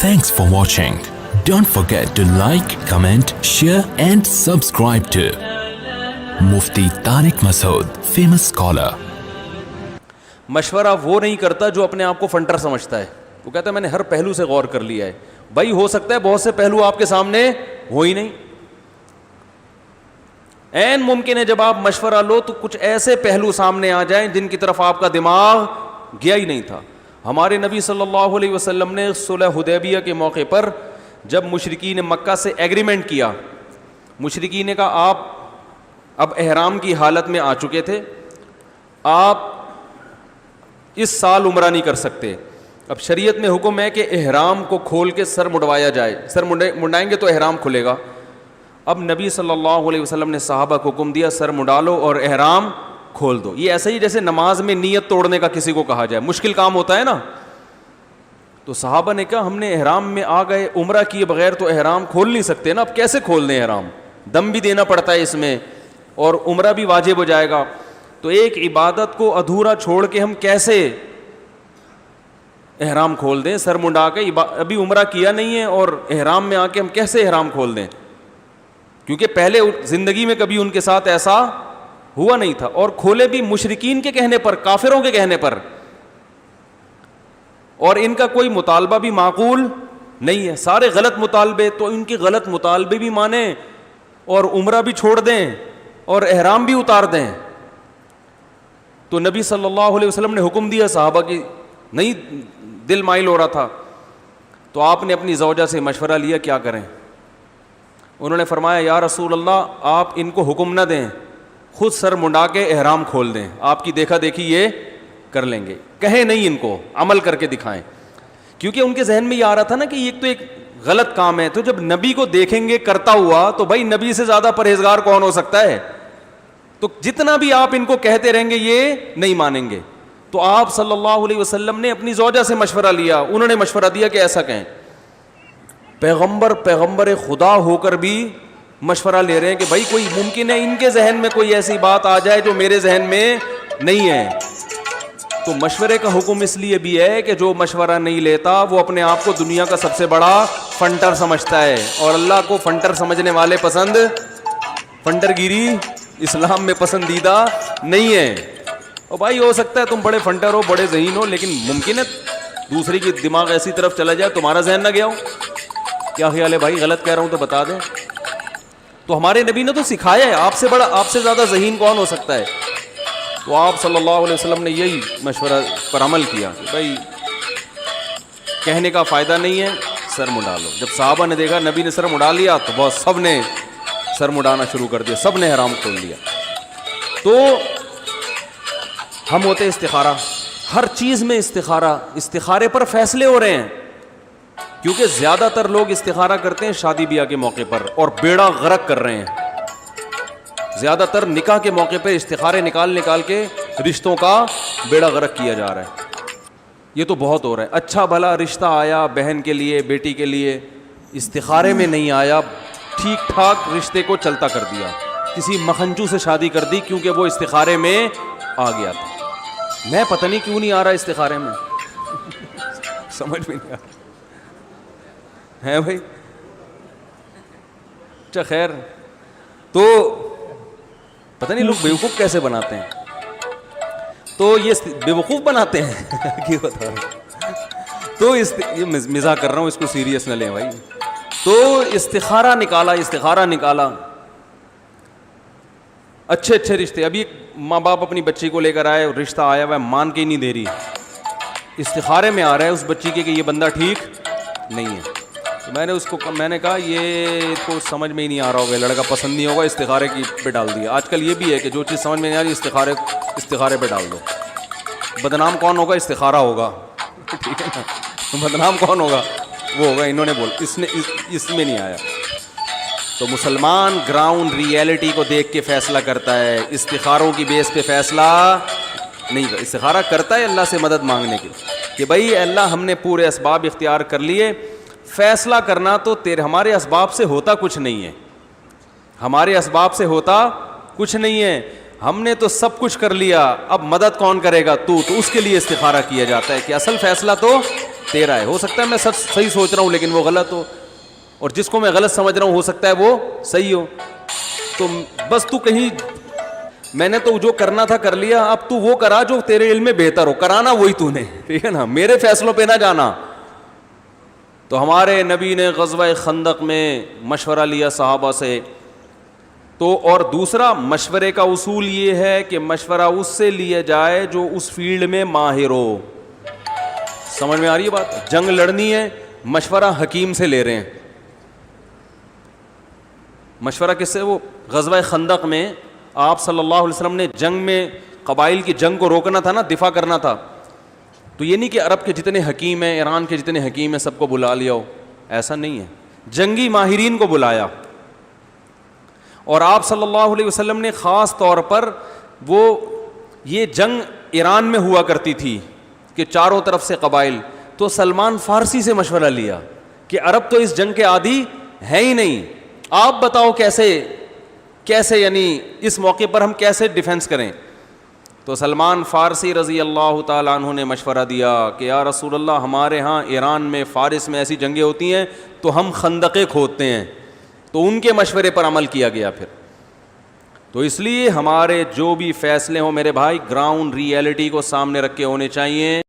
Thanks for watching. Don't forget to like, comment, share and subscribe to Mufti Tariq Masood, famous scholar. مشورہ وہ نہیں کرتا جو اپنے آپ کو فنٹر سمجھتا ہے. وہ کہتا ہے میں نے ہر پہلو سے غور کر لیا ہے. بھائی ہو سکتا ہے بہت سے پہلو آپ کے سامنے ہو ہی نہیں. عین ممکن ہے جب آپ مشورہ لو تو کچھ ایسے پہلو سامنے آ جائیں جن کی طرف آپ کا دماغ گیا ہی نہیں تھا. ہمارے نبی صلی اللہ علیہ وسلم نے صلح حدیبیہ کے موقع پر جب مشرکین مکہ سے ایگریمنٹ کیا, مشرکین نے کہا آپ اب احرام کی حالت میں آ چکے تھے, آپ اس سال عمرہ نہیں کر سکتے. اب شریعت میں حکم ہے کہ احرام کو کھول کے سر مڈوایا جائے, سر منڈائیں گے تو احرام کھلے گا. اب نبی صلی اللہ علیہ وسلم نے صحابہ کو حکم دیا سر مڈا لو اور احرام کھول دو. یہ ایسا ہی جیسے نماز میں نیت توڑنے کا کسی کو کہا جائے, مشکل کام ہوتا ہے نا. تو صحابہ نے کہا ہم نے احرام میں آ گئے, عمرہ کیے بغیر تو احرام کھول نہیں سکتے نا, اب کیسے کھول دیں احرام, دم بھی دینا پڑتا ہے اس میں اور عمرہ بھی واجب ہو جائے گا. تو ایک عبادت کو ادھورا چھوڑ کے ہم کیسے احرام کھول دیں, سر منڈا کے ابھی عمرہ کیا نہیں ہے اور احرام میں آ کے ہم کیسے احرام کھول دیں, کیونکہ پہلے زندگی میں کبھی ان کے ساتھ ایسا ہوا نہیں تھا. اور کھولے بھی مشرکین کے کہنے پر, کافروں کے کہنے پر, اور ان کا کوئی مطالبہ بھی معقول نہیں ہے, سارے غلط مطالبے. تو ان کے غلط مطالبے بھی مانیں اور عمرہ بھی چھوڑ دیں اور احرام بھی اتار دیں. تو نبی صلی اللہ علیہ وسلم نے حکم دیا, صحابہ کی نہیں دل مائل ہو رہا تھا, تو آپ نے اپنی زوجہ سے مشورہ لیا کیا کریں. انہوں نے فرمایا یا رسول اللہ آپ ان کو حکم نہ دیں, خود سر منڈا کے احرام کھول دیں, آپ کی دیکھا دیکھی یہ کر لیں گے. کہیں نہیں ان کو, عمل کر کے دکھائیں, کیونکہ ان کے ذہن میں یہ آ رہا تھا نا کہ یہ تو ایک غلط کام ہے. تو جب نبی کو دیکھیں گے کرتا ہوا تو بھائی نبی سے زیادہ پرہیزگار کون ہو سکتا ہے. تو جتنا بھی آپ ان کو کہتے رہیں گے یہ نہیں مانیں گے. تو آپ صلی اللہ علیہ وسلم نے اپنی زوجہ سے مشورہ لیا, انہوں نے مشورہ دیا کہ ایسا کہیں. پیغمبر خدا ہو کر بھی مشورہ لے رہے ہیں کہ بھائی کوئی ممکن ہے ان کے ذہن میں کوئی ایسی بات آ جائے جو میرے ذہن میں نہیں ہے. تو مشورے کا حکم اس لیے بھی ہے کہ جو مشورہ نہیں لیتا وہ اپنے آپ کو دنیا کا سب سے بڑا فنٹر سمجھتا ہے, اور اللہ کو فنٹر سمجھنے والے پسند, فنٹر گیری اسلام میں پسندیدہ نہیں ہے. اور بھائی ہو سکتا ہے تم بڑے فنٹر ہو, بڑے ذہین ہو, لیکن ممکن ہے دوسری کی دماغ ایسی طرف چلا جائے تمہارا ذہن نہ گیا ہو. کیا خیال ہے بھائی, غلط کہہ رہا ہوں تو بتا دیں. تو ہمارے نبی نے تو سکھایا ہے, آپ سے بڑا, آپ سے زیادہ ذہین کون ہو سکتا ہے. تو آپ صلی اللہ علیہ وسلم نے یہی مشورہ پر عمل کیا کہ بھائی کہنے کا فائدہ نہیں ہے, سر مڈا لو. جب صحابہ نے دیکھا نبی نے سر مڈا لیا تو بہت سب نے سر مڈانا شروع کر دیا, سب نے حرام کھول لیا. تو ہم ہوتے استخارہ, ہر چیز میں استخارہ, استخارے پر فیصلے ہو رہے ہیں, کیونکہ زیادہ تر لوگ استخارہ کرتے ہیں شادی بیاہ کے موقع پر اور بیڑا غرق کر رہے ہیں. زیادہ تر نکاح کے موقع پہ استخارے نکال کے رشتوں کا بیڑا غرق کیا جا رہا ہے. یہ تو بہت ہو رہا ہے. اچھا بھلا رشتہ آیا بہن کے لیے, بیٹی کے لیے, استخارے میں نہیں آیا, ٹھیک ٹھاک رشتے کو چلتا کر دیا, کسی مکھنچو سے شادی کر دی کیونکہ وہ استخارے میں آ گیا تھا. میں پتہ نہیں کیوں نہیں آ رہا استخارے میں, سمجھ میں نہیں آ رہا ہے بھائی. اچھا خیر, تو پتہ نہیں لوگ بیوقوف کیسے بناتے ہیں. تو یہ بیوقوف بناتے ہیں کیا بتا رہا ہوں, تو یہ مزاح کر رہا ہوں, اس کو سیریس نہ لیں بھائی. تو استخارہ نکالا, اچھے رشتے. ابھی ماں باپ اپنی بچی کو لے کر آئے, رشتہ آیا ہوا ہے, مان کے ہی نہیں دے رہی, استخارے میں آ رہا ہے اس بچی کے کہ یہ بندہ ٹھیک نہیں ہے. تو میں نے کہا یہ تو سمجھ میں ہی نہیں آ رہا ہوگا, لڑکا پسند نہیں ہوگا, استخارے کی پہ ڈال دیا. آج کل یہ بھی ہے کہ جو چیز سمجھ میں نہیں آ رہی استخارے پہ ڈال دو. بدنام کون ہوگا, استخارہ ہوگا, ٹھیک ہے نا. بدنام کون ہوگا, وہ ہوگا انہوں نے بول, اس میں نہیں آیا. تو مسلمان گراؤنڈ ریئلٹی کو دیکھ کے فیصلہ کرتا ہے, استخاروں کی بیس پہ فیصلہ نہیں. استخارہ کرتا ہے اللہ سے مدد مانگنے کی کہ بھائی اللہ ہم نے پورے اسباب اختیار کر لیے. فیصلہ کرنا تو ہمارے اسباب سے ہوتا کچھ نہیں ہے, ہمارے اسباب سے ہوتا کچھ نہیں ہے, ہم نے تو سب کچھ کر لیا, اب مدد کون کرے گا, تو اس کے لیے استخارہ کیا جاتا ہے کہ اصل فیصلہ تو تیرا ہے. ہو سکتا ہے میں صحیح سوچ رہا ہوں لیکن وہ غلط ہو, اور جس کو میں غلط سمجھ رہا ہوں ہو سکتا ہے وہ صحیح ہو. تو بس تو کہیں میں نے تو جو کرنا تھا کر لیا, اب تو وہ کرا جو تیرے علم میں بہتر ہو, کرانا وہی تو نے, ٹھیک ہے نا, میرے فیصلوں پہ نہ جانا. تو ہمارے نبی نے غزوہ خندق میں مشورہ لیا صحابہ سے. تو اور دوسرا مشورے کا اصول یہ ہے کہ مشورہ اس سے لیا جائے جو اس فیلڈ میں ماہر ہو. سمجھ میں آ رہی ہے بات؟ جنگ لڑنی ہے, مشورہ حکیم سے لے رہے ہیں. مشورہ کس سے؟ وہ غزوہ خندق میں آپ صلی اللہ علیہ وسلم نے جنگ میں قبائل کی جنگ کو روکنا تھا نا, دفاع کرنا تھا. تو یہ نہیں کہ عرب کے جتنے حکیم ہیں, ایران کے جتنے حکیم ہیں سب کو بلا لیا ہو, ایسا نہیں ہے. جنگی ماہرین کو بلایا, اور آپ صلی اللہ علیہ وسلم نے خاص طور پر وہ یہ جنگ ایران میں ہوا کرتی تھی کہ چاروں طرف سے قبائل, تو سلمان فارسی سے مشورہ لیا کہ عرب تو اس جنگ کے عادی ہے ہی نہیں, آپ بتاؤ کیسے یعنی اس موقع پر ہم کیسے ڈیفینس کریں. تو سلمان فارسی رضی اللہ تعالیٰ عنہ نے مشورہ دیا کہ یا رسول اللہ, ہمارے ہاں ایران میں فارس میں ایسی جنگیں ہوتی ہیں تو ہم خندقیں کھودتے ہیں. تو ان کے مشورے پر عمل کیا گیا پھر. تو اس لیے ہمارے جو بھی فیصلے ہوں میرے بھائی, گراؤنڈ ریئلٹی کو سامنے رکھ کے ہونے چاہیے.